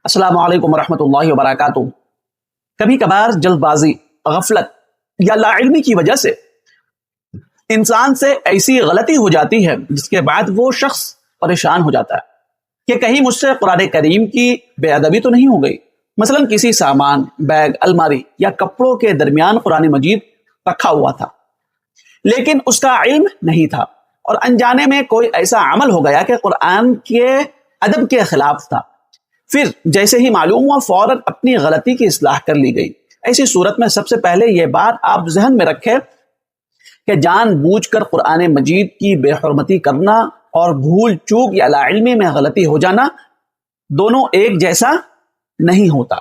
السلام علیکم ورحمۃ اللہ وبرکاتہ۔ کبھی کبھار جلد بازی، غفلت یا لا علمی کی وجہ سے انسان سے ایسی غلطی ہو جاتی ہے جس کے بعد وہ شخص پریشان ہو جاتا ہے کہ کہیں مجھ سے قرآن کریم کی بے ادبی تو نہیں ہو گئی۔ مثلا کسی سامان، بیگ، الماری یا کپڑوں کے درمیان قرآن مجید رکھا ہوا تھا لیکن اس کا علم نہیں تھا، اور انجانے میں کوئی ایسا عمل ہو گیا کہ قرآن کے ادب کے خلاف تھا۔ پھر جیسے ہی معلوم ہوا فوراً اپنی غلطی کی اصلاح کر لی گئی۔ ایسی صورت میں سب سے پہلے یہ بات آپ ذہن میں رکھیں کہ جان بوجھ کر قرآن مجید کی بے حرمتی کرنا اور بھول چوک یا لا علمی میں غلطی ہو جانا دونوں ایک جیسا نہیں ہوتا۔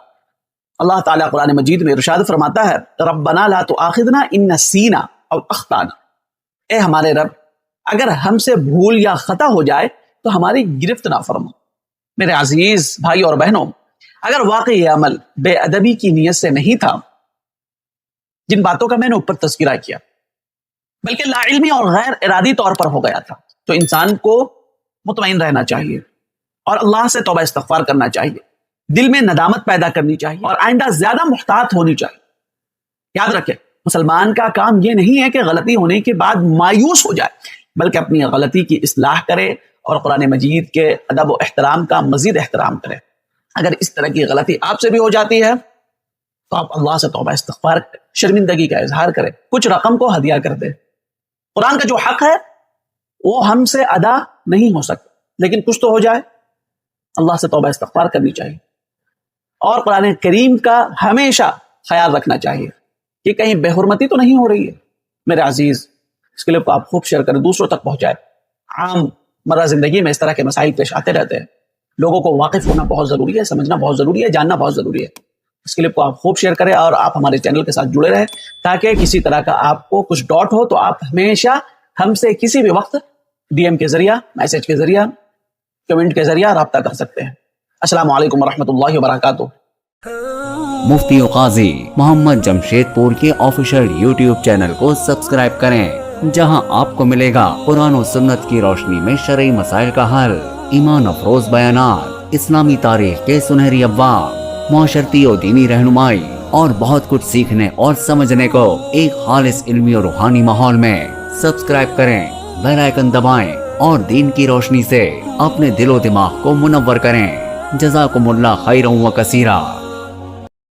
اللہ تعالیٰ قرآن مجید میں ارشاد فرماتا ہے، ربنا لا تؤاخذنا ان نسینا او اخطانا، اے ہمارے رب اگر ہم سے بھول یا خطا ہو جائے تو ہماری گرفت نہ فرما۔ میرے عزیز بھائی اور بہنوں، اگر واقعی یہ عمل بے ادبی کی نیت سے نہیں تھا جن باتوں کا میں نے اوپر تذکرہ کیا، بلکہ لا علمی اور غیر ارادی طور پر ہو گیا تھا، تو انسان کو مطمئن رہنا چاہیے اور اللہ سے توبہ استغفار کرنا چاہیے، دل میں ندامت پیدا کرنی چاہیے اور آئندہ زیادہ محتاط ہونی چاہیے۔ یاد رکھیں، مسلمان کا کام یہ نہیں ہے کہ غلطی ہونے کے بعد مایوس ہو جائے، بلکہ اپنی غلطی کی اصلاح کرے اور قرآن مجید کے ادب و احترام کا مزید احترام کرے۔ اگر اس طرح کی غلطی آپ سے بھی ہو جاتی ہے تو آپ اللہ سے توبہ استغفار کریں، شرمندگی کا اظہار کریں، کچھ رقم کو ہدیہ کر دیں۔ قرآن کا جو حق ہے وہ ہم سے ادا نہیں ہو سکتا، لیکن کچھ تو ہو جائے۔ اللہ سے توبہ استغفار کرنی چاہیے اور قرآن کریم کا ہمیشہ خیال رکھنا چاہیے کہ کہیں بے حرمتی تو نہیں ہو رہی ہے۔ میرے عزیز، اس کلپ کو آپ خوب شیئر کریں، دوسروں تک پہنچائیں۔ عام مرہ زندگی میں اس طرح کے مسائل پیش آتے رہتے ہیں، لوگوں کو واقف ہونا بہت ضروری ہے، سمجھنا بہت ضروری ہے، جاننا بہت ضروری ہے۔ اس کلپ کو آپ خوب شیئر کریں اور آپ ہمارے چینل کے ساتھ جڑے رہیں تاکہ کسی طرح کا آپ کو کچھ ڈاؤٹ ہو تو آپ ہمیشہ ہم سے کسی بھی وقت ڈی ایم کے ذریعہ، میسج کے ذریعہ، کمنٹ کے ذریعہ رابطہ کر سکتے ہیں۔ السلام علیکم ورحمۃ اللہ وبرکاتہ۔ مفتی و قاضی محمد جمشید پور کے آفیشیل یوٹیوب چینل کو سبسکرائب کریں، جہاں آپ کو ملے گا قرآن و سنت کی روشنی میں شرعی مسائل کا حل، ایمان افروز بیانات، اسلامی تاریخ کے سنہری ابواب، معاشرتی و دینی رہنمائی اور بہت کچھ سیکھنے اور سمجھنے کو ایک خالص علمی اور روحانی ماحول میں۔ سبسکرائب کریں، بیل آئیکن دبائیں اور دین کی روشنی سے اپنے دل و دماغ کو منور کریں۔ جزاکم اللہ خیرا و کثیرا۔